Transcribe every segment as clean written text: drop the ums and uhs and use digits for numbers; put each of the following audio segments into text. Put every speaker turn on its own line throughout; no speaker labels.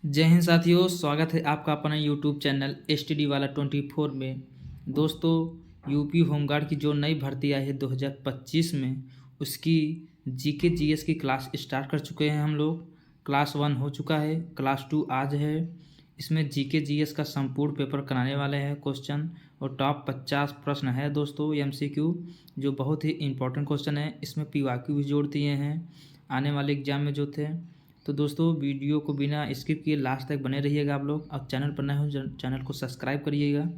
जय हिंद साथियों, स्वागत है आपका अपना यूट्यूब चैनल STD वाला 24 में। दोस्तों, यूपी होमगार्ड की जो नई भर्ती आई है 2025 में, उसकी जीके जीएस की क्लास स्टार्ट कर चुके हैं हम लोग। क्लास 1 हो चुका है, क्लास 2 आज है। इसमें जीके जीएस का संपूर्ण पेपर कराने वाले हैं क्वेश्चन, और टॉप 50 प्रश्न है दोस्तों MCQ, जो बहुत ही इंपॉर्टेंट क्वेश्चन है। इसमें PYQ भी जोड़ दिए हैं आने वाले एग्जाम में जो थे। तो दोस्तों, वीडियो को बिना स्किप किए लास्ट तक बने रहिएगा आप लोग। और चैनल पर नए हो चैनल को सब्सक्राइब करिएगा,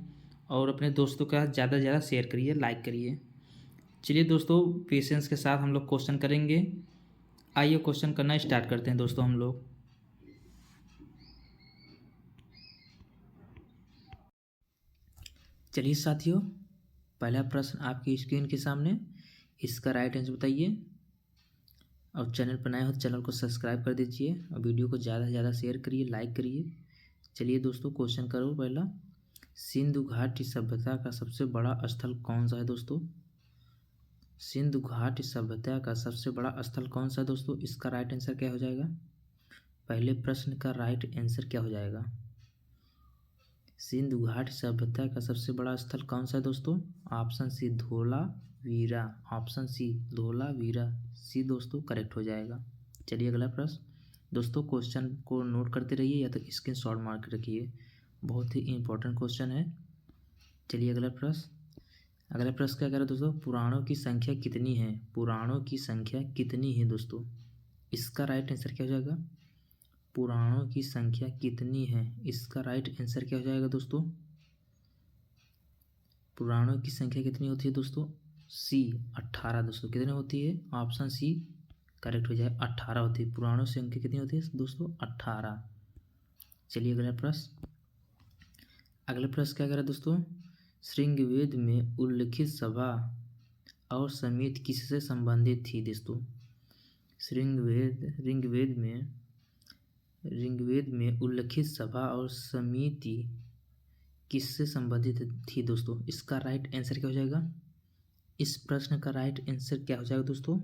और अपने दोस्तों के साथ ज़्यादा से ज़्यादा शेयर करिए, लाइक करिए। चलिए दोस्तों, पेशेंस के साथ हम लोग क्वेश्चन करेंगे। आइए क्वेश्चन करना स्टार्ट करते हैं दोस्तों हम लोग। चलिए साथियों, पहला प्रश्न आपकी स्क्रीन के सामने, इसका राइट आंसर बताइए। और चैनल पर नए हो तो चैनल को सब्सक्राइब कर दीजिए, और वीडियो को ज़्यादा से ज़्यादा शेयर करिए, लाइक करिए। चलिए दोस्तों, क्वेश्चन करो पहला। सिंधु घाटी सभ्यता का सबसे बड़ा स्थल कौन सा है दोस्तों? सिंधु घाटी सभ्यता का सबसे बड़ा स्थल कौन सा है दोस्तों? इसका राइट आंसर क्या हो जाएगा? पहले प्रश्न का राइट आंसर क्या हो जाएगा? सिंधु घाटी सभ्यता का सबसे बड़ा स्थल कौन सा है दोस्तों? Option C Dholavira. Option C Dholavira C दोस्तों करेक्ट हो जाएगा। चलिए अगला प्रश्न। दोस्तों, क्वेश्चन को नोट करते रहिए या तो स्क्रीनशॉट मार के रखिए, बहुत ही इंपॉर्टेंट क्वेश्चन है। चलिए अगला प्रश्न। अगला प्रश्न क्या कह रहा है दोस्तों? पुराणों की संख्या कितनी है? पुराणों की संख्या कितनी है दोस्तों? इसका राइट आंसर क्या हो जाएगा? पुराणों की संख्या कितनी है? इसका राइट आंसर क्या हो जाएगा दोस्तों? पुराणों की संख्या कितनी होती है दोस्तों? सी 18 दोस्तों। कितनी होती है? ऑप्शन सी करेक्ट हो जाए, 18 होती है। पुराणों की संख्या कितनी होती है दोस्तों? 18। चलिए अगला प्रश्न। अगला प्रश्न क्या कह रहा है दोस्तों? ऋग्वेद में उल्लिखित सभा और समिति किससे संबंधित थी दोस्तों? ऋग्वेद में उल्लिखित सभा और समिति किससे संबंधित थी दोस्तों? इसका राइट आंसर क्या हो जाएगा? इस प्रश्न का राइट आंसर क्या हो जाएगा दोस्तों?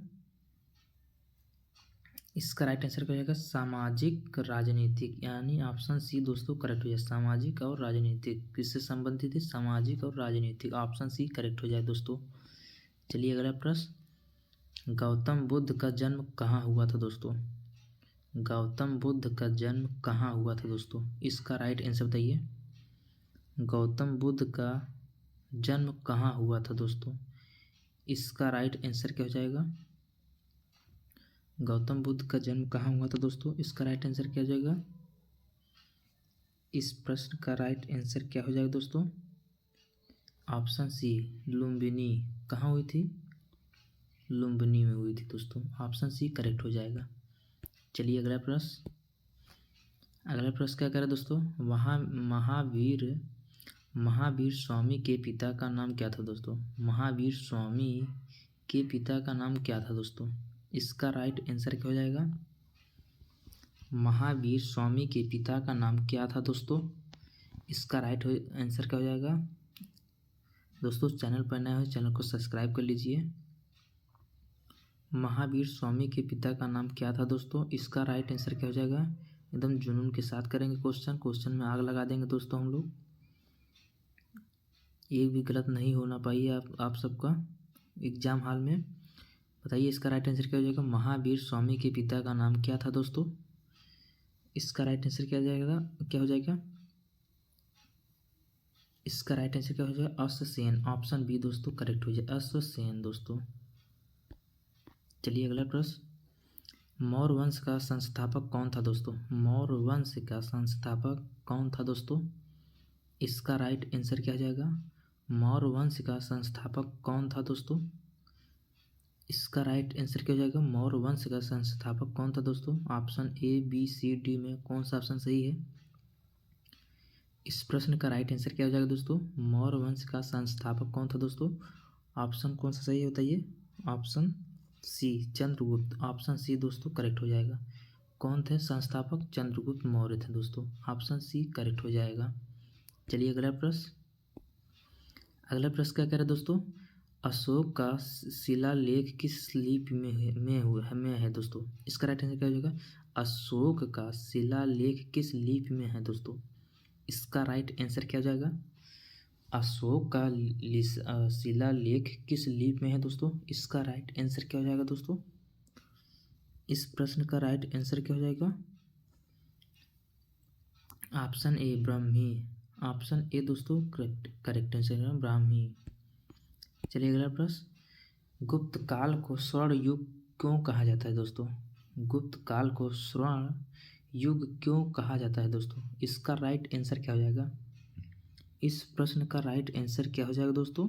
इसका राइट आंसर क्या हो जाएगा? सामाजिक राजनीतिक, यानी ऑप्शन सी दोस्तों करेक्ट हो जाए। सामाजिक और राजनीतिक किससे संबंधित है? सामाजिक और राजनीतिक, ऑप्शन सी करेक्ट हो जाए दोस्तों। चलिए अगला प्रश्न। गौतम बुद्ध का जन्म कहाँ हुआ था दोस्तों? गौतम बुद्ध का जन्म कहाँ हुआ था दोस्तों? इसका राइट आंसर बताइए। गौतम बुद्ध का जन्म कहाँ हुआ था दोस्तों? इसका राइट आंसर क्या हो जाएगा? गौतम बुद्ध का जन्म कहाँ हुआ था दोस्तों? इसका राइट आंसर क्या हो जाएगा? इस प्रश्न का राइट आंसर क्या हो जाएगा दोस्तों? Option C Lumbini. कहाँ हुई थी? लुम्बिनी में हुई थी दोस्तों। ऑप्शन सी करेक्ट हो जाएगा। चलिए अगला प्रश्न। अगला प्रश्न क्या कह रहा है दोस्तों? वहाँ महावीर स्वामी के पिता का नाम क्या था दोस्तों? महावीर स्वामी के पिता का नाम क्या था दोस्तों? इसका राइट आंसर क्या हो जाएगा? महावीर स्वामी के पिता का नाम क्या था दोस्तों? इसका राइट आंसर क्या हो जाएगा? दोस्तों, चैनल पर नए हो चैनल को सब्सक्राइब कर लीजिए। महावीर स्वामी के पिता का नाम क्या था दोस्तों? इसका राइट आंसर क्या हो जाएगा? एकदम जुनून के साथ करेंगे क्वेश्चन में आग लगा देंगे दोस्तों हम लोग। एक भी गलत नहीं होना पाइए आप सबका एग्जाम हॉल में। बताइए इसका राइट आंसर क्या हो जाएगा? महावीर स्वामी के पिता का नाम क्या था दोस्तों? इसका राइट आंसर क्या हो जाएगा? इसका राइट आंसर क्या हो जाएगा? अश्वसेन। ऑप्शन बी दोस्तों करेक्ट हो जाए, अश्वसेन दोस्तों। चलिए अगला प्रश्न। मौर्य वंश का संस्थापक कौन था दोस्तों? मौर्य वंश का संस्थापक कौन था दोस्तों? इसका राइट आंसर क्या हो जाएगा? मौर्य वंश का संस्थापक कौन था दोस्तों? इसका राइट आंसर क्या हो जाएगा? मौर्य वंश का संस्थापक कौन था दोस्तों? Option A B C D में कौन सा ऑप्शन सही है? इस प्रश्न का राइट आंसर क्या हो जाएगा दोस्तों? मौर्य वंश का संस्थापक कौन था दोस्तों? ऑप्शन कौन सा सही है बताइए? Option C Chandragupta. Option C दोस्तों करेक्ट हो जाएगा। कौन थे संस्थापक? चंद्रगुप्त मौर्य थे दोस्तों। ऑप्शन सी करेक्ट हो जाएगा। चलिए अगला प्रश्न। अगला प्रश्न क्या कह रहा है दोस्तों? अशोक का शिलालेख किस लिपि में है दोस्तों? इसका राइट आंसर क्या हो जाएगा? अशोक का शिलालेख किस लिपि में है दोस्तों? इसका राइट आंसर क्या हो जाएगा? अशोक का शिलालेख किस लिपि में है दोस्तों? इसका राइट आंसर क्या हो जाएगा दोस्तों? इस प्रश्न का राइट आंसर क्या हो जाएगा? Option A Brahmi. Option A दोस्तों करेक्ट आंसर है ब्राह्मी। चलिए अगला प्रश्न, गुप्त काल को स्वर्ण युग क्यों कहा जाता है दोस्तों? गुप्त काल को स्वर्ण युग क्यों कहा जाता है दोस्तों? इसका राइट आंसर क्या हो जाएगा? इस प्रश्न का राइट आंसर क्या हो जाएगा दोस्तों?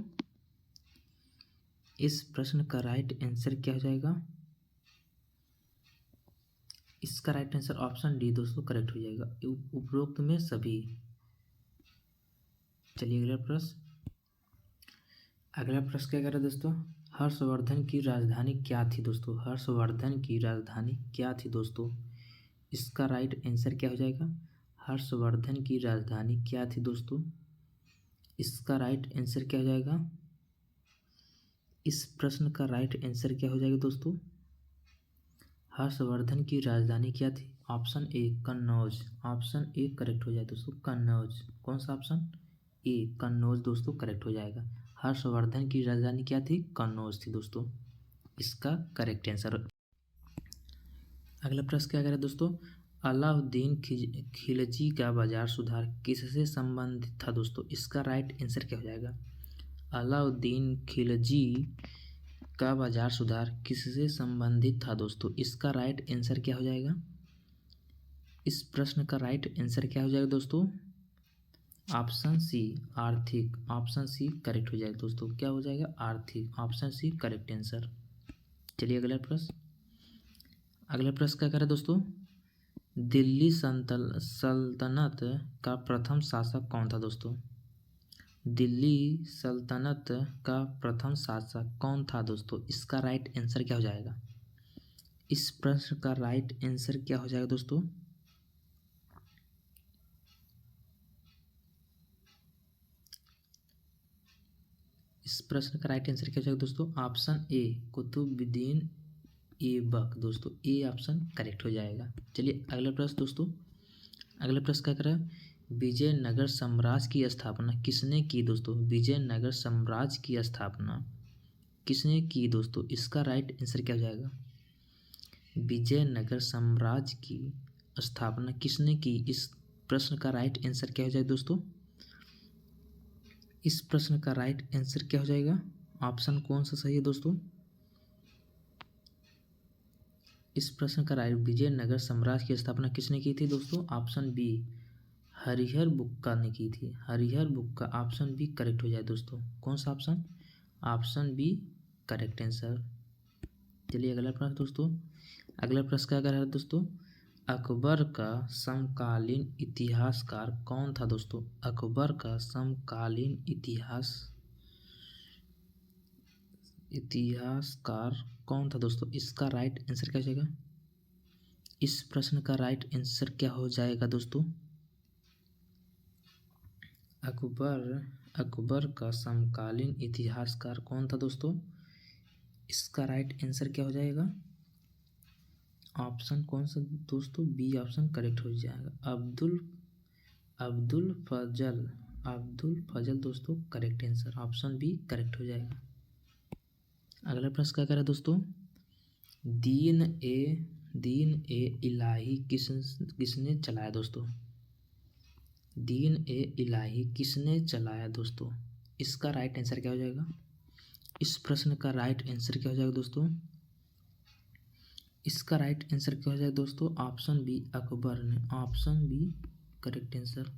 इस प्रश्न का राइट आंसर क्या हो जाएगा? इसका राइट आंसर ऑप्शन डी दोस्तों करेक्ट हो जाएगा, उपरोक्त में सभी। चलिए अगला प्रश्न, अगला प्रश्न क्या कह रहा है दोस्तों? हर्षवर्धन की राजधानी क्या थी दोस्तों? हर्षवर्धन की राजधानी क्या थी दोस्तों? इसका राइट आंसर क्या हो जाएगा? हर्षवर्धन की राजधानी क्या थी दोस्तों? इसका राइट आंसर क्या हो जाएगा? इस प्रश्न का राइट आंसर क्या हो जाएगा दोस्तों? हर्षवर्धन की राजधानी क्या थी? Option A Kannauj. Option A correct हो जाए दोस्तों, कन्नौज। कौन सा ऑप्शन? ए कन्नौज दोस्तों करेक्ट हो जाएगा। हर्षवर्धन की राजधानी क्या थी? कन्नौज थी दोस्तों, इसका करेक्ट आंसर। अगला प्रश्न क्या करें दोस्तों? अलाउद्दीन खिलजी का बाजार सुधार किससे संबंधित था दोस्तों? इसका राइट आंसर क्या हो जाएगा? अलाउद्दीन खिलजी का बाजार सुधार किससे संबंधित था दोस्तों? इसका राइट आंसर क्या हो जाएगा? इस प्रश्न का राइट आंसर क्या हो जाएगा दोस्तों? ऑप्शन सी आर्थिक। ऑप्शन सी करेक्ट हो जाएगा दोस्तों, क्या हो जाएगा? आर्थिक। Option C correct answer. चलिए अगला प्रश्न, अगला प्रश्न क्या करें दोस्तों? दिल्ली सल्तनत का प्रथम शासक कौन था दोस्तों? दिल्ली सल्तनत का प्रथम शासक कौन था दोस्तों? इसका राइट आंसर क्या हो जाएगा? इस प्रश्न का राइट आंसर क्या हो जाएगा दोस्तों? इस प्रश्न का राइट आंसर क्या हो जाएगा दोस्तों? ऑप्शन ए कुतुबुद्दीन ऐबक दोस्तों, ए ऑप्शन करेक्ट हो जाएगा। चलिए अगला प्रश्न दोस्तों, अगला प्रश्न क्या कर रहा है? विजयनगर साम्राज्य की स्थापना किसने की दोस्तों? विजयनगर साम्राज्य की स्थापना किसने की दोस्तों? इसका राइट आंसर क्या हो जाएगा? विजयनगर साम्राज्य की स्थापना किसने की? इस प्रश्न का राइट आंसर क्या हो जाएगा दोस्तों? इस प्रश्न का राइट आंसर क्या हो जाएगा? ऑप्शन कौन सा सही है दोस्तों? इस प्रश्न का राइट, विजयनगर साम्राज्य की स्थापना किसने की थी दोस्तों? ऑप्शन बी हरिहर बुक्का ने की थी। Harihar Bukka option B correct हो जाए दोस्तों। कौन सा option? Option B correct answer. चलिए अगला प्रश्न दोस्तों, अगला प्रश्न क्या कर रहा है दोस्तों? अकबर का समकालीन इतिहासकार कौन था दोस्तों? अकबर का समकालीन इतिहासकार कौन था दोस्तों? इसका राइट आंसर क्या हो जाएगा? इस प्रश्न का राइट आंसर क्या हो जाएगा दोस्तों? अकबर का समकालीन इतिहासकार कौन था दोस्तों? इसका राइट आंसर क्या हो जाएगा? ऑप्शन कौन सा दोस्तों? बी ऑप्शन करेक्ट हो जाएगा, अब्दुल फजल दोस्तों correct answer. Option B correct हो जाएगा। अगला प्रश्न क्या करें दोस्तों? दीन ए इलाही किसने चलाया दोस्तों? दीन ए इलाही किसने चलाया दोस्तों? इसका राइट आंसर क्या हो जाएगा? इस प्रश्न का राइट आंसर क्या हो जाएगा दोस्तों? इसका राइट आंसर क्या हो जाएगा दोस्तों? ऑप्शन बी अकबर ने। Option B correct answer.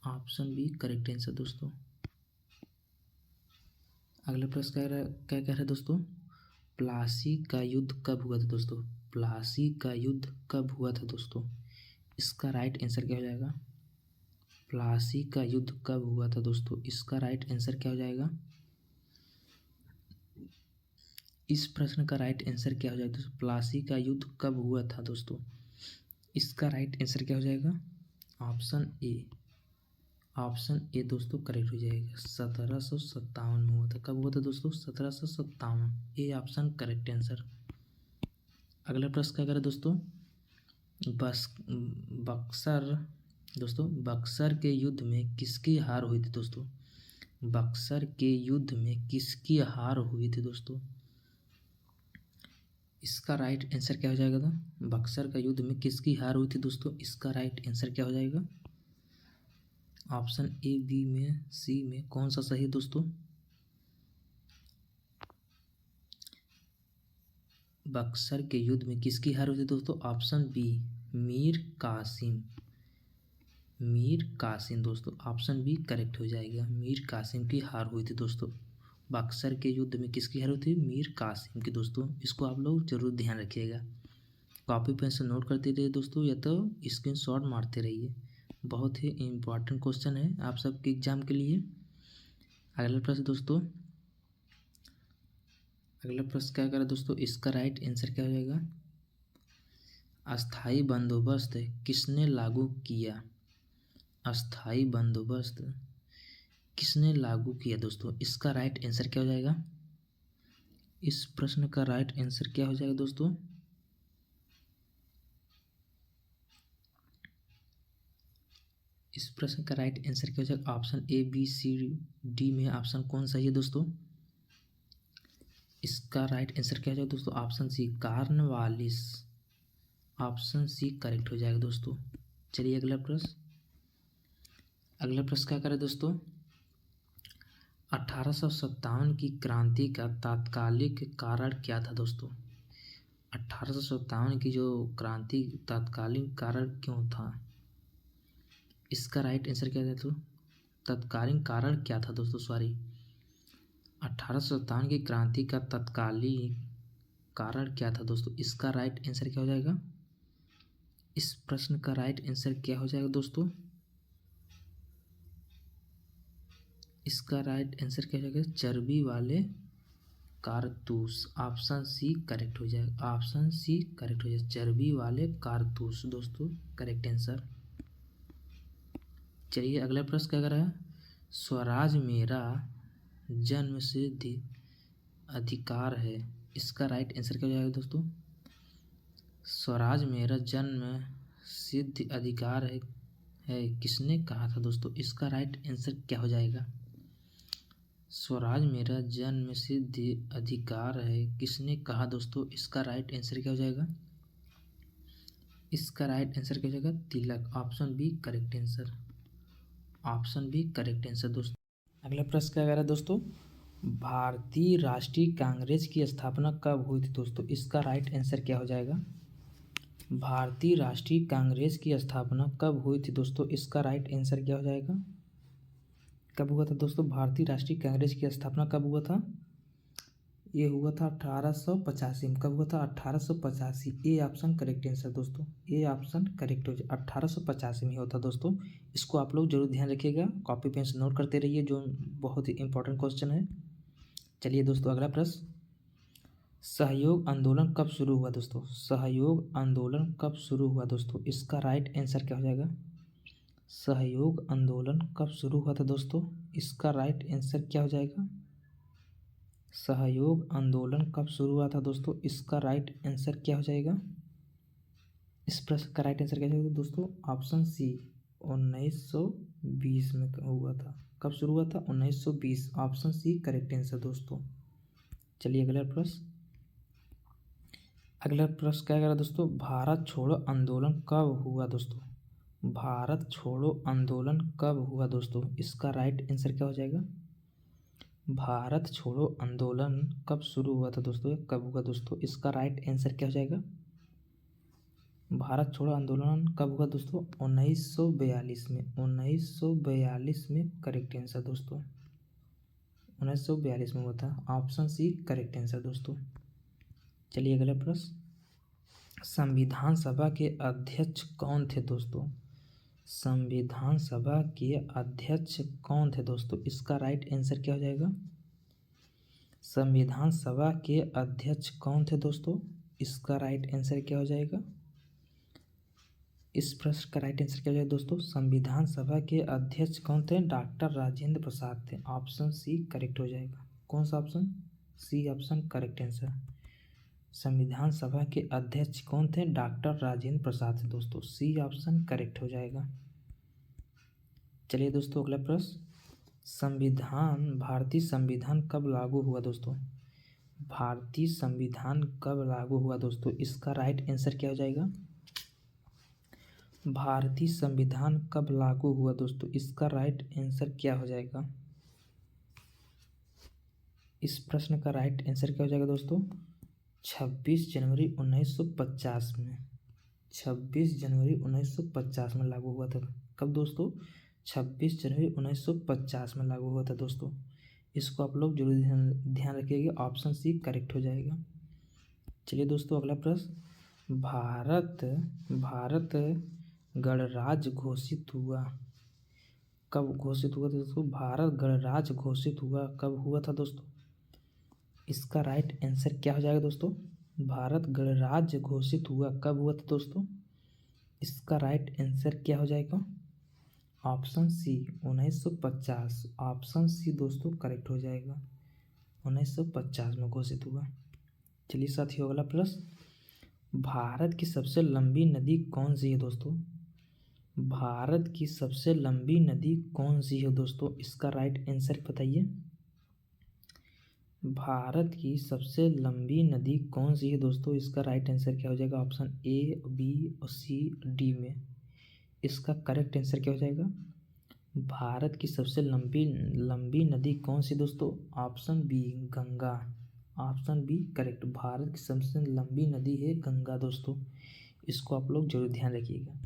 Option B correct answer दोस्तों। अगला प्रश्न क्या कह रहा है दोस्तों? प्लासी का युद्ध कब हुआ था दोस्तों? प्लासी का युद्ध कब हुआ था दोस्तों? इसका राइट आंसर क्या हो जाएगा? प्लासी का युद्ध कब हुआ था दोस्तों? इसका राइट आंसर क्या हो जाएगा? इस प्रश्न का राइट आंसर क्या हो जाएगा दोस्तों? प्लासी का युद्ध कब हुआ था दोस्तों? इसका राइट आंसर क्या हो जाएगा? ऑप्शन ए दोस्तों करेक्ट हो जाएगा, 1757 में हुआ था। कब हुआ था दोस्तों? 1757। ए ऑप्शन करेक्ट आंसर। अगला प्रश्न क्या करें दोस्तों? बक्सर दोस्तों, बक्सर के युद्ध में किसकी हार हुई थी दोस्तों? बक्सर के युद्ध में किसकी हार हुई थी दोस्तों? इसका राइट आंसर क्या हो जाएगा था? बक्सर का युद्ध में किसकी हार हुई थी दोस्तों? इसका राइट आंसर क्या हो जाएगा? ऑप्शन ए, बी में, सी में कौन सा सही है दोस्तों? बक्सर के युद्ध में किसकी हार हुई थी दोस्तों? Option B, Mir Qasim. मीर कासिम दोस्तों, ऑप्शन बी करेक्ट हो जाएगा। मीर कासिम की हार हुई थी दोस्तों। बक्सर के युद्ध में किसकी हार हुई थी? मीर कासिम की दोस्तों। इसको आप लोग जरूर ध्यान रखिएगा, कॉपी पेन से नोट करते रहिए दोस्तों, या तो स्क्रीनशॉट मारते रहिए। बहुत ही इम्पोर्टेंट क्वेश्चन है आप सबके एग्जाम के लिए। अगला प्रश्न दोस्तों, अगला प्रश्न क्या करें दोस्तों? इसका राइट आंसर क्या हो जाएगा? अस्थाई बंदोबस्त किसने लागू किया? अस्थाई बंदोबस्त किसने लागू किया दोस्तों? इसका राइट आंसर क्या हो जाएगा? इस प्रश्न का राइट आंसर क्या हो जाएगा दोस्तों? इस प्रश्न का राइट आंसर क्या हो जाएगा? Option A, B, C, D में ऑप्शन कौन सही है दोस्तों? इसका राइट आंसर क्या हो जाएगा दोस्तों? Option C, Cornwallis. Option C correct हो जाएगा दोस्तों। चलिए अगला प्रश्न, अगला प्रश्न क्या करें दोस्तों? 1857 की क्रांति का तात्कालिक कारण क्या था दोस्तों? 1857 की जो क्रांति तात्कालिक कारण क्यों था? इसका राइट आंसर क्या था दोस्तों? तत्कालीन कारण क्या था दोस्तों? सॉरी, 1857 की क्रांति का तत्कालीन कारण क्या था दोस्तों? इसका राइट आंसर क्या हो जाएगा? इस प्रश्न का राइट आंसर क्या हो जाएगा दोस्तों? इसका राइट आंसर क्या हो जाएगा? चर्बी वाले कारतूस। ऑप्शन सी करेक्ट हो जाएगा। ऑप्शन सी करेक्ट हो जाएगा, चर्बी वाले कारतूस दोस्तों करेक्ट आंसर। चलिए अगला प्रश्न क्या कर रहा है? स्वराज मेरा जन्मसिद्ध अधिकार है। इसका राइट आंसर क्या हो जाएगा दोस्तों? स्वराज मेरा जन्म सिद्ध अधिकार है किसने कहा था दोस्तों? इसका राइट आंसर क्या हो जाएगा? स्वराज मेरा जन्म सिद्ध अधिकार है किसने कहा दोस्तों? इसका राइट आंसर क्या हो जाएगा? इसका राइट आंसर क्या हो जाएगा? Tilak. Option B correct answer. Option B correct answer दोस्तों। अगला प्रश्न क्या कह रहा है दोस्तों? भारतीय राष्ट्रीय कांग्रेस की स्थापना कब हुई थी दोस्तों? इसका राइट आंसर क्या हो जाएगा? भारतीय राष्ट्रीय कांग्रेस की स्थापना कब हुई थी दोस्तों? इसका राइट आंसर क्या हो जाएगा? कब हुआ था दोस्तों? भारतीय राष्ट्रीय कांग्रेस की स्थापना कब हुआ था? ये हुआ था 1885 में। कब हुआ था? 1885। ए ऑप्शन करेक्ट आंसर दोस्तों। ए ऑप्शन करेक्ट हो जाए, 1885 में होता दोस्तों। इसको आप लोग जरूर ध्यान रखिएगा, कॉपी पेन से नोट करते रहिए, जो बहुत ही इंपॉर्टेंट क्वेश्चन है। चलिए दोस्तों अगला प्रश्न, सहयोग आंदोलन कब शुरू हुआ दोस्तों? सहयोग आंदोलन कब शुरू हुआ दोस्तों? इसका राइट आंसर क्या हो जाएगा? सहयोग आंदोलन कब शुरू हुआ था दोस्तों? इसका राइट आंसर क्या हो जाएगा? सहयोग आंदोलन कब शुरू हुआ था दोस्तों? इसका राइट आंसर क्या हो जाएगा? इस प्रश्न का राइट आंसर क्या हो जाएगा दोस्तों? ऑप्शन सी, 1920 में हुआ था। कब शुरू हुआ था? 1920। ऑप्शन सी करेक्ट आंसर दोस्तों। चलिए अगला प्रश्न, अगला प्रश्न क्या करा दोस्तों? भारत छोड़ो आंदोलन कब हुआ दोस्तों? भारत छोड़ो आंदोलन कब हुआ दोस्तों? इसका राइट आंसर क्या हो जाएगा? भारत छोड़ो आंदोलन कब शुरू हुआ था दोस्तों? कब हुआ दोस्तों? इसका राइट आंसर क्या हो जाएगा? भारत छोड़ो आंदोलन कब हुआ दोस्तों? 1942 में। 1942 में करेक्ट आंसर दोस्तों। 1942 में हुआ था। ऑप्शन सी करेक्ट आंसर दोस्तों। चलिए अगला प्रश्न, संविधान सभा के अध्यक्ष कौन थे दोस्तों? संविधान सभा के अध्यक्ष कौन थे दोस्तों? इसका राइट आंसर क्या हो जाएगा? संविधान सभा के अध्यक्ष कौन थे दोस्तों? इसका राइट आंसर क्या हो जाएगा? इस प्रश्न का राइट आंसर क्या हो जाएगा दोस्तों? संविधान सभा के अध्यक्ष कौन थे? डॉक्टर राजेंद्र प्रसाद थे। ऑप्शन सी करेक्ट हो जाएगा। कौन सा option? C option correct answer. संविधान सभा के अध्यक्ष कौन थे? डॉक्टर राजेंद्र प्रसाद थे दोस्तों। सी ऑप्शन करेक्ट हो जाएगा। चलिए दोस्तों अगला प्रश्न, भारतीय संविधान कब लागू हुआ दोस्तों? भारतीय संविधान कब लागू हुआ दोस्तों? इसका राइट आंसर क्या हो जाएगा? भारतीय संविधान कब लागू हुआ दोस्तों? इसका राइट आंसर क्या हो जाएगा? इस प्रश्न का राइट आंसर क्या हो जाएगा दोस्तों? 26 जनवरी 1950 में। 26 जनवरी 1950 में लागू हुआ था। कब दोस्तों? 26 जनवरी 1950 में लागू हुआ था दोस्तों। इसको आप लोग जरूर ध्यान रखिएगा। ऑप्शन सी करेक्ट हो जाएगा। चलिए दोस्तों अगला प्रश्न, भारत गणराज्य घोषित हुआ कब घोषित हुआ था दोस्तों? भारत गणराज्य घोषित हुआ कब हुआ था दोस्तों? इसका राइट आंसर क्या हो जाएगा दोस्तों? भारत गणराज्य घोषित हुआ कब हुआ था दोस्तों? इसका राइट आंसर क्या हो जाएगा? Option C 1950। ऑप्शन सी दोस्तों करेक्ट हो जाएगा। 1950 में घोषित हुआ। चलिए साथियों अगला प्रश्न, भारत की सबसे लंबी नदी कौन सी है दोस्तों? भारत की सबसे लंबी नदी कौन सी है दोस्तों? इसका राइट आंसर बताइए। भारत की सबसे लंबी नदी कौन सी है दोस्तों? इसका राइट आंसर क्या हो जाएगा? ऑप्शन ए, बी और सी, डी में इसका करेक्ट आंसर क्या हो जाएगा? भारत की सबसे लंबी नदी कौन सी दोस्तों? Option B Ganga. Option B correct. भारत की सबसे लंबी नदी है गंगा दोस्तों। इसको आप लोग जरूर ध्यान रखिएगा।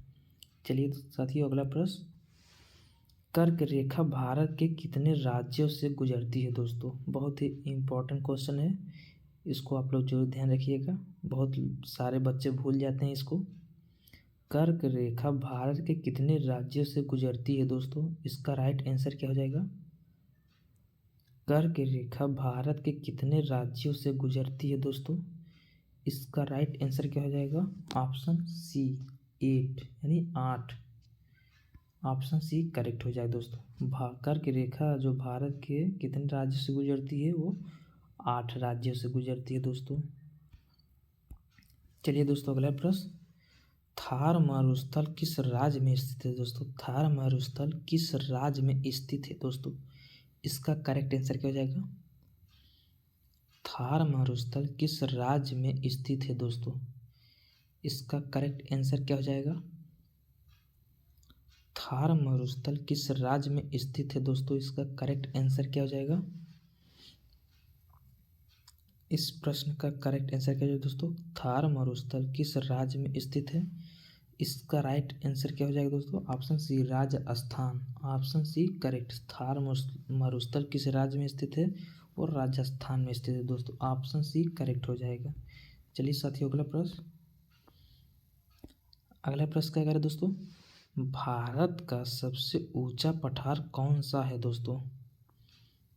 चलिए साथियों अगला प्रश्न, कर्क रेखा भारत के कितने राज्यों से गुजरती है दोस्तों? बहुत ही इम्पोर्टेंट क्वेश्चन है। इसको आप लोग जरूर ध्यान रखिएगा। बहुत सारे बच्चे भूल जाते हैं इसको। कर्क रेखा भारत के कितने राज्यों से गुजरती है दोस्तों? इसका राइट आंसर क्या हो जाएगा? कर्क रेखा भारत के कितने राज्यों से गुजरती है दोस्तों? इसका राइट आंसर क्या हो जाएगा? ऑप्शन सी 8 यानी 8। ऑप्शन सी करेक्ट हो जाए दोस्तों। कर्क रेखा जो भारत के कितने राज्य से गुजरती है? वो 8 राज्यों से गुजरती है दोस्तों। चलिए दोस्तों अगला प्रश्न, थार मरुस्थल किस राज्य में स्थित है दोस्तों? थार मरुस्थल किस राज्य में स्थित है दोस्तों? इसका करेक्ट आंसर क्या हो जाएगा? थार मरुस्थल किस राज्य में स्थित है दोस्तों? इसका करेक्ट आंसर क्या हो जाएगा? थार मरुस्थल किस राज्य में स्थित है दोस्तों? इसका करेक्ट आंसर क्या हो जाएगा? इस प्रश्न का करेक्ट आंसर क्या है दोस्तों? थार मरुस्थल किस राज्य में स्थित है? इसका राइट आंसर क्या हो जाएगा दोस्तों? Option C Rajasthan. Option C correct. Thar मरुस्थल किस राज्य में स्थित है? और राजस्थान में स्थित है दोस्तों। ऑप्शन सी करेक्ट हो जाएगा। चलिए साथियों अगला प्रश्न क्या करें दोस्तों? भारत का सबसे ऊंचा पठार कौन सा है दोस्तों?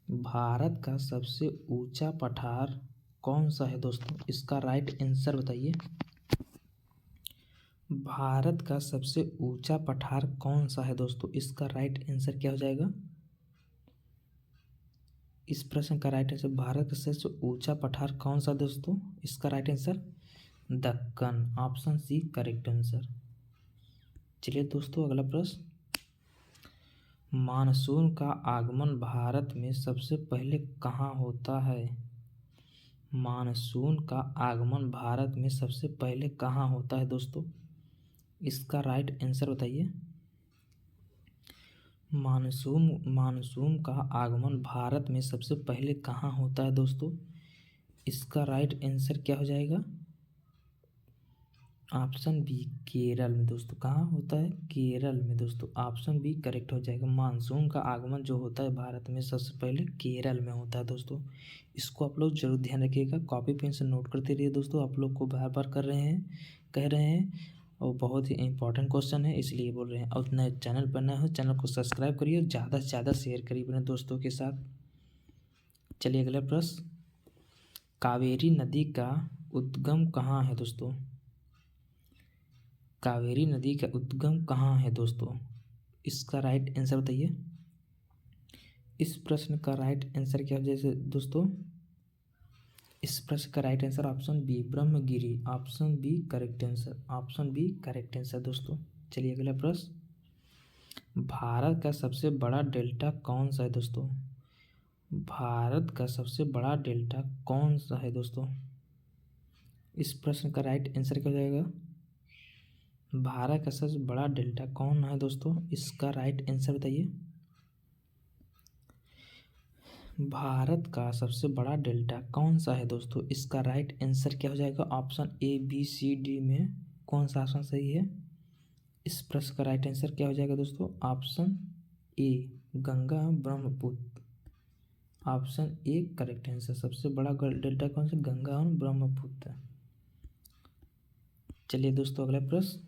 भारत का सबसे ऊंचा पठार कौन सा है दोस्तों? इसका राइट आंसर बताइए। भारत का सबसे ऊंचा पठार कौन सा है दोस्तों? इसका राइट आंसर क्या हो जाएगा? इस प्रश्न का राइट आंसर, भारत का सबसे ऊंचा पठार कौन सा दोस्तों? इसका right answer Deccan. Option C correct answer. चलिए दोस्तों अगला प्रश्न, मानसून का आगमन भारत में सबसे पहले कहाँ होता है? मानसून का आगमन भारत में सबसे पहले कहाँ होता है दोस्तों? इसका राइट आंसर बताइए। मानसून का आगमन भारत में सबसे पहले कहाँ होता है दोस्तों? इसका राइट आंसर क्या हो जाएगा? ऑप्शन बी केरल में दोस्तों। कहाँ होता है? केरल में दोस्तों। ऑप्शन बी करेक्ट हो जाएगा। मानसून का आगमन जो होता है भारत में सबसे पहले केरल में होता है दोस्तों। इसको आप लोग जरूर ध्यान रखिएगा। कॉपी पेन से नोट करते रहिए दोस्तों। आप लोग को बार बार कह रहे हैं और बहुत ही इंपॉर्टेंट क्वेश्चन है इसलिए बोल रहे हैं। और नए चैनल पर नए हो, चैनल को सब्सक्राइब करिए और ज़्यादा से ज़्यादा शेयर करिए अपने दोस्तों के साथ। चलिए अगला प्रश्न, कावेरी नदी का उद्गम कहाँ है दोस्तों? कावेरी नदी का उद्गम कहाँ है दोस्तों? इसका राइट आंसर बताइए। इस प्रश्न का राइट आंसर क्या है जैसे दोस्तों? इस प्रश्न का right answer option B Brahmagiri. Option B correct answer. Option B correct answer दोस्तों। चलिए अगला प्रश्न, भारत का सबसे बड़ा डेल्टा कौन सा है दोस्तों? भारत का सबसे बड़ा डेल्टा कौन सा है दोस्तों? इस प्रश्न का राइट आंसर क्या हो जाएगा? भारत का सबसे बड़ा डेल्टा कौन है दोस्तों? इसका राइट आंसर बताइए। भारत का सबसे बड़ा डेल्टा कौन सा है दोस्तों? इसका राइट आंसर क्या हो जाएगा? Option A B C D में कौन सा ऑप्शन सही है? इस प्रश्न का राइट आंसर क्या हो जाएगा दोस्तों? Option A Ganga Brahmaputra. Option A correct answer. सबसे बड़ा डेल्टा कौन सा? गंगा और ब्रह्मपुत्र। चलिए दोस्तों अगला प्रश्न,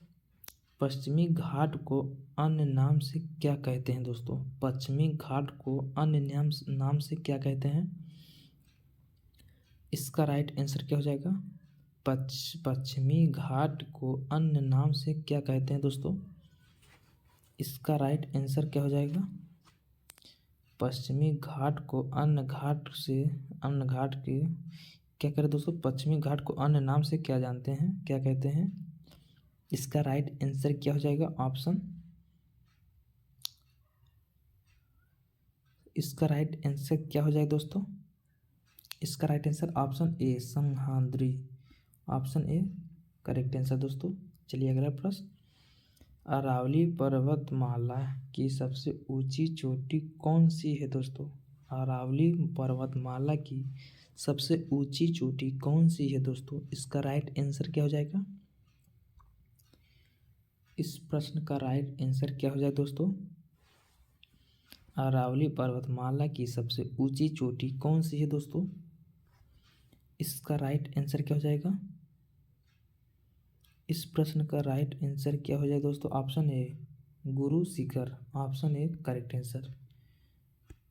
पश्चिमी घाट को अन्य नाम से क्या कहते हैं दोस्तों? पश्चिमी घाट को अन्य नाम से क्या कहते हैं? इसका राइट आंसर क्या हो जाएगा? पश्चिमी घाट को अन्य नाम से क्या कहते हैं दोस्तों? इसका राइट आंसर क्या हो जाएगा? पश्चिमी घाट को अन्य घाट के क्या करें दोस्तों? पश्चिमी घाट को अन्य नाम से क्या जानते हैं, क्या कहते हैं? इसका राइट आंसर क्या हो जाएगा? ऑप्शन, इसका राइट आंसर क्या हो जाएगा दोस्तों? इसका right answer option A Sahyadri. Option A correct answer दोस्तों। चलिए अगला प्रश्न, अरावली पर्वतमाला की सबसे ऊंची चोटी कौन सी है दोस्तों? अरावली पर्वतमाला की सबसे ऊंची चोटी कौन सी है दोस्तों? इसका राइट आंसर क्या हो जाएगा? इस प्रश्न का राइट आंसर क्या हो जाएगा दोस्तों? अरावली पर्वतमाला की सबसे ऊंची चोटी कौन सी है दोस्तों? इसका राइट आंसर क्या हो जाएगा? इस प्रश्न का राइट आंसर क्या हो जाएगा दोस्तों? Option A Guru Shikhar. Option A correct answer.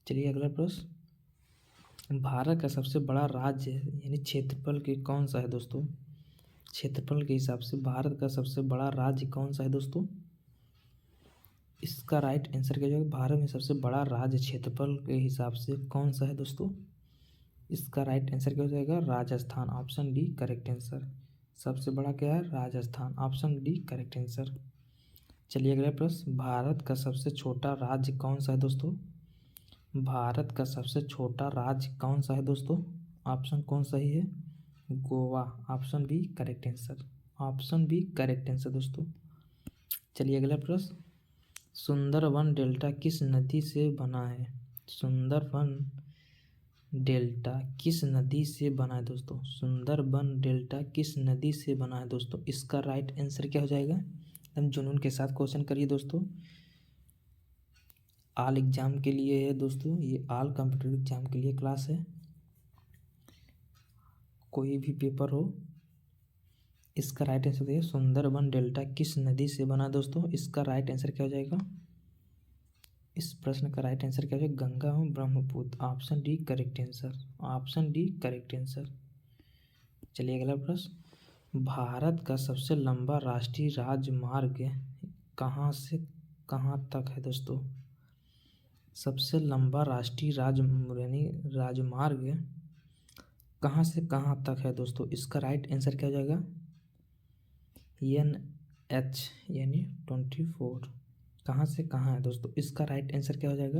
चलिए अगला प्रश्न, भारत का सबसे बड़ा राज्य यानी क्षेत्रफल के कौन सा है दोस्तों? क्षेत्रफल के हिसाब से भारत का सबसे बड़ा राज्य कौन सा है दोस्तों? इसका राइट आंसर क्या हो जाएगा? भारत में सबसे बड़ा राज्य क्षेत्रफल के हिसाब से कौन सा है दोस्तों? इसका राइट आंसर क्या हो जाएगा? Rajasthan. Option D correct answer. सबसे बड़ा क्या है? Rajasthan. Option D correct answer. चलिए अगला प्रश्न, भारत का सबसे छोटा राज्य कौन सा है दोस्तों? भारत का सबसे छोटा राज्य कौन सा है दोस्तों? ऑप्शन कौन सही है? Goa. Option B correct answer. Option B correct answer दोस्तों। चलिए अगला प्रश्न, सुंदरबन डेल्टा किस नदी से बना है? सुंदरबन डेल्टा किस नदी से बना है दोस्तों? सुंदरबन डेल्टा किस नदी से बना है दोस्तों? इसका राइट आंसर क्या हो जाएगा? एकदम जुनून के साथ क्वेश्चन करिए दोस्तों। ऑल एग्जाम के लिए है दोस्तों, ये ऑल कंप्यूटर एग्जाम के लिए क्लास है। कोई भी पेपर हो, इसका राइट आंसर देखिए, सुंदरबन डेल्टा किस नदी से बना दोस्तों? इसका राइट आंसर क्या हो जाएगा? इस प्रश्न का राइट आंसर क्या हो जाएगा? गंगा और Brahmaputra. Option D correct answer. Option D correct answer. चलिए अगला प्रश्न, भारत का सबसे लंबा राष्ट्रीय राजमार्ग कहाँ से कहाँ तक है दोस्तों? सबसे लंबा राष्ट्रीय राजमार्ग कहाँ से कहाँ तक है दोस्तों? इसका राइट आंसर क्या हो जाएगा? NH यानी 24। कहाँ से कहाँ है दोस्तों? इसका राइट आंसर क्या हो जाएगा?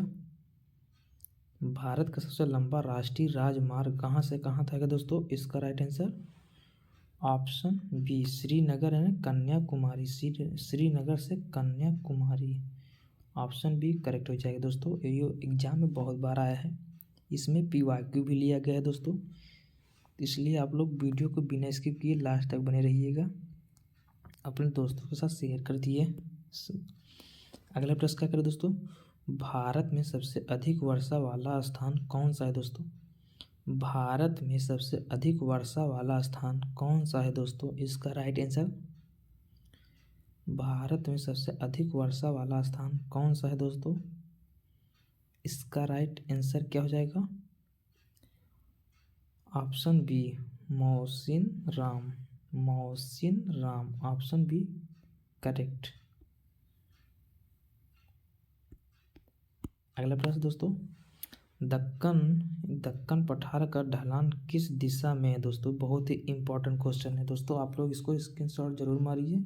भारत का सबसे लंबा राष्ट्रीय राजमार्ग कहाँ से कहाँ तक है दोस्तों? इसका right answer option B Srinagar है, कन्याकुमारी। श्रीनगर से कन्याकुमारी। ऑप्शन बी करेक्ट हो जाएगा दोस्तों। ये एग्जाम में बहुत बार आया है, इसमें PYQ भी लिया गया है दोस्तों, इसलिए आप लोग वीडियो को बिना स्किप किए लास्ट तक बने रहिएगा, अपने दोस्तों के साथ शेयर कर दिए। अगला प्रश्न क्या करें दोस्तों, भारत में सबसे अधिक वर्षा वाला स्थान कौन सा है दोस्तों? भारत में सबसे अधिक वर्षा वाला स्थान कौन सा है दोस्तों? इसका राइट आंसर, भारत में सबसे अधिक वर्षा वाला स्थान कौन सा है दोस्तों? इसका राइट आंसर क्या हो जाएगा? Option B Mawsynram. Mawsynram. Option B correct. अगला प्रश्न दोस्तों, दक्कन दक्कन पठार का ढलान किस दिशा में है दोस्तों? बहुत ही इंपॉर्टेंट क्वेश्चन है दोस्तों, आप लोग इसको स्क्रीनशॉट जरूर मारिए,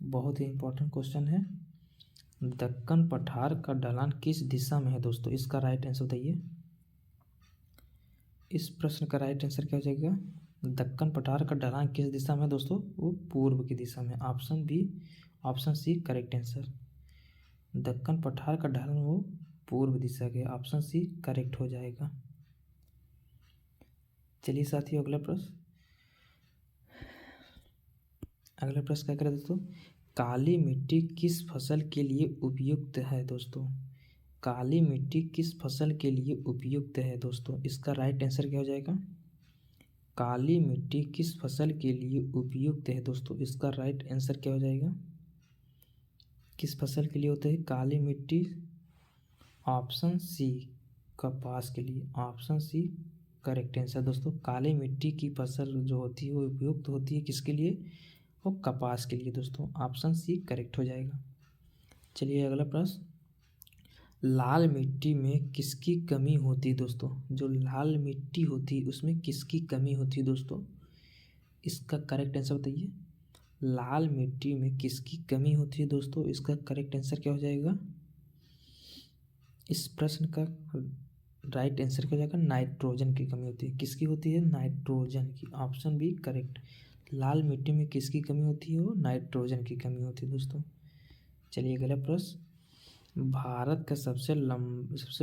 बहुत ही इंपॉर्टेंट क्वेश्चन है। दक्कन पठार का ढलान किस दिशा में है दोस्तों? इसका राइट आंसर बताइए। इस प्रश्न का राइट आंसर क्या हो जाएगा? दक्कन पठार का ढलान किस दिशा में है दोस्तों? वो पूर्व की दिशा में। Option B, option C correct answer. Deccan पठार का ढलान वो पूर्व दिशा के, ऑप्शन सी करेक्ट हो जाएगा। चलिए साथियों अगला प्रश्न, अगला प्रश्न क्या करें दोस्तों? काली मिट्टी किस फसल के लिए उपयुक्त है दोस्तों? काली मिट्टी किस फसल के लिए उपयुक्त है दोस्तों? इसका राइट आंसर क्या हो जाएगा? काली मिट्टी किस फसल के लिए उपयुक्त है दोस्तों? इसका राइट आंसर क्या हो जाएगा? किस फसल के लिए होता है काली मिट्टी? ऑप्शन सी कपास के लिए, ऑप्शन सी करेक्ट आंसर दोस्तों। काली मिट्टी की फसल जो होती है वो उपयुक्त होती है किसके लिए? वो कपास के लिए दोस्तों, ऑप्शन सी करेक्ट हो जाएगा। चलिए अगला प्रश्न, लाल मिट्टी में किसकी कमी होती है दोस्तों? जो लाल मिट्टी होती है उसमें किसकी कमी होती है दोस्तों? इसका करेक्ट आंसर बताइए। लाल मिट्टी में किसकी कमी होती है दोस्तों? इसका करेक्ट आंसर क्या हो जाएगा? इस प्रश्न का राइट आंसर क्या हो जाएगा? नाइट्रोजन की कमी होती है। किसकी होती है? नाइट्रोजन की, ऑप्शन बी करेक्ट। लाल मिट्टी में किसकी कमी होती है? वो नाइट्रोजन की कमी होती है दोस्तों। चलिए अगला प्रश्न, भारत का सबसे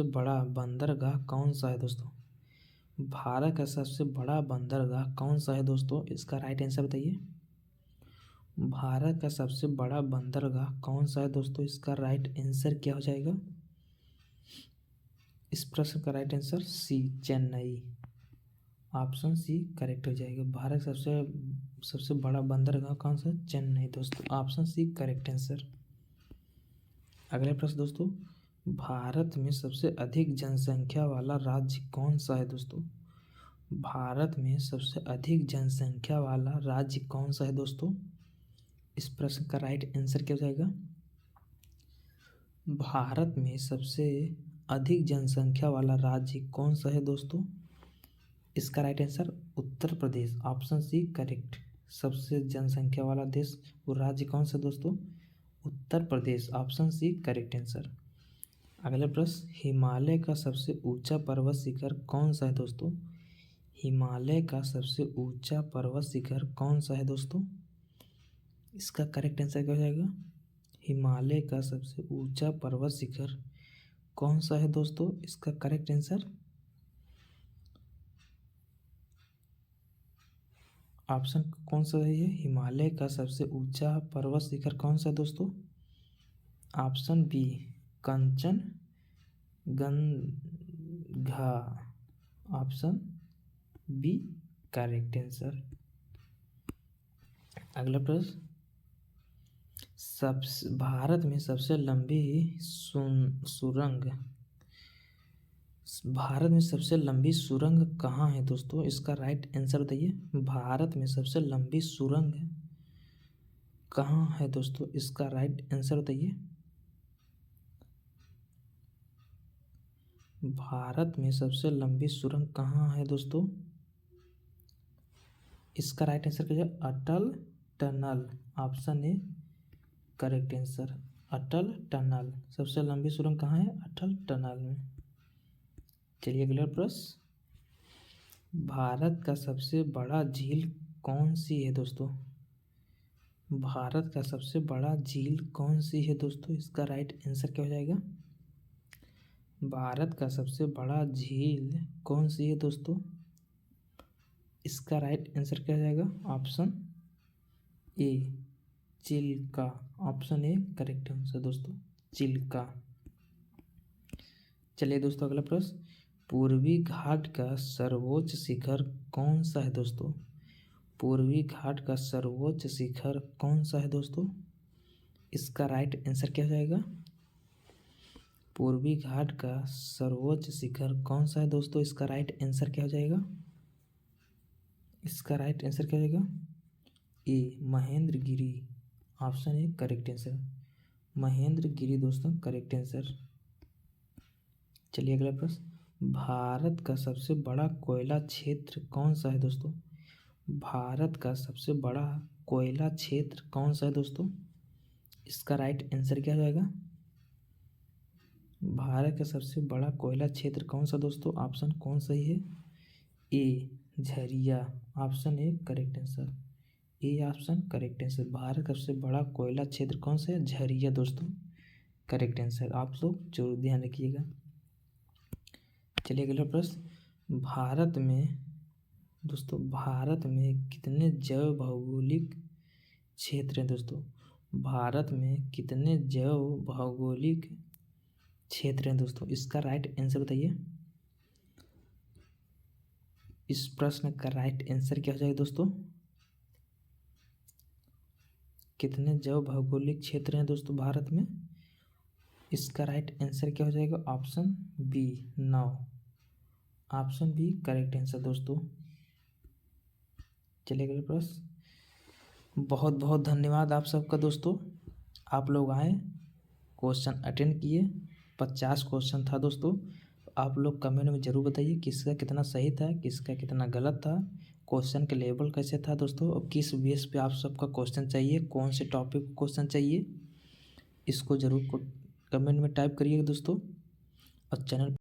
बड़ा बंदरगाह कौन सा है दोस्तों? भारत का सबसे बड़ा बंदरगाह कौन सा है दोस्तों? इसका राइट आंसर बताइए। भारत का सबसे बड़ा बंदरगाह कौन सा है दोस्तों? इसका राइट आंसर क्या हो जाएगा? इस प्रश्न का right answer C Chennai, option C correct हो जाएगा। भारत का सबसे बड़ा बंदरगाह कौन सा? चेन्नई दोस्तों, ऑप्शन सी करेक्ट आंसर। अगला प्रश्न दोस्तों, भारत में सबसे अधिक जनसंख्या वाला राज्य कौन सा है दोस्तों? भारत में सबसे अधिक जनसंख्या वाला राज्य कौन सा है दोस्तों? इस प्रश्न का राइट आंसर क्या हो जाएगा? भारत में सबसे अधिक जनसंख्या वाला राज्य कौन सा है दोस्तों? इसका right answer Uttar Pradesh, option C correct. सबसे जनसंख्या वाला देश वो राज्य कौन सा दोस्तों? Uttar Pradesh, option C correct answer. अगला प्रश्न, हिमालय का सबसे ऊंचा पर्वत शिखर कौन सा है दोस्तों? हिमालय का सबसे ऊंचा पर्वत शिखर कौन सा है दोस्तों? इसका करेक्ट आंसर क्या हो जाएगा? हिमालय का सबसे ऊंचा पर्वत शिखर कौन सा है दोस्तों? इसका करेक्ट आंसर ऑप्शन कौन सा है? हिमालय का सबसे ऊंचा पर्वत शिखर कौन सा है दोस्तों? Option B Kanchenjunga, option B correct answer. अगला प्रश्न, भारत में सबसे लंबी सुरंग, भारत में सबसे लंबी सुरंग कहाँ है दोस्तों? इसका राइट आंसर बताइए। भारत में सबसे लंबी सुरंग कहाँ है दोस्तों? इसका राइट आंसर बताइए। भारत में सबसे लंबी सुरंग कहाँ है दोस्तों? इसका राइट आंसर क्या है? Atal tunnel, option A correct answer. Atal tunnel, सबसे लंबी सुरंग कहाँ है? अटल टनल में। चलिए अगला प्रश्न, भारत का सबसे बड़ा झील कौन सी है दोस्तों? भारत का सबसे बड़ा झील कौन सी है दोस्तों? इसका राइट आंसर क्या हो जाएगा? भारत का सबसे बड़ा झील कौन सी है दोस्तों? इसका राइट आंसर क्या हो जाएगा? Option A Chilka, option A correct answer दोस्तों, चिल्का। चलिए दोस्तों अगला प्रश्न, पूर्वी घाट का सर्वोच्च शिखर कौन सा है दोस्तों? पूर्वी घाट का सर्वोच्च शिखर कौन सा है दोस्तों? इसका राइट आंसर क्या हो जाएगा? पूर्वी घाट का सर्वोच्च शिखर कौन सा है दोस्तों? इसका राइट आंसर क्या हो जाएगा? इसका राइट आंसर क्या हो जाएगा? A Mahendragiri, option A correct answer, Mahendragiri दोस्तों करेक्ट आंसर। चलिए अगला प्रश्न, भारत का सबसे बड़ा कोयला क्षेत्र कौन सा है दोस्तों? भारत का सबसे बड़ा कोयला क्षेत्र कौन सा है दोस्तों? इसका राइट आंसर क्या हो जाएगा? भारत का सबसे बड़ा कोयला क्षेत्र कौन सा दोस्तों? ऑप्शन कौन सही है? A Jharia, option A correct answer. A option correct answer. Bharat का सबसे बड़ा कोयला क्षेत्र कौन सा है? झरिया दोस्तों, करेक्ट आंसर। आप लोग जरूर ध्यान रखिएगा। चलिए अगला प्रश्न, भारत में दोस्तों, भारत में कितने जैव भौगोलिक क्षेत्र हैं दोस्तों? भारत में कितने जैव भौगोलिक क्षेत्र हैं दोस्तों? इसका राइट आंसर बताइए। इस प्रश्न का राइट आंसर क्या हो जाएगा दोस्तों? कितने जैव भौगोलिक क्षेत्र हैं दोस्तों भारत में? इसका राइट आंसर क्या हो जाएगा? Option B 9, option B correct answer दोस्तों। चलिए अगले प्रश्न, बहुत बहुत धन्यवाद आप सबका दोस्तों। आप लोग आए, क्वेश्चन अटेंड किए, 50 क्वेश्चन था दोस्तों। आप लोग कमेंट में ज़रूर बताइए किसका कितना सही था, किसका कितना गलत था, क्वेश्चन के लेवल कैसे था दोस्तों, और किस बेस पे आप सबका क्वेश्चन चाहिए, कौन से टॉपिक क्वेश्चन चाहिए, इसको ज़रूर कमेंट में टाइप करिएगा दोस्तों। और चैनल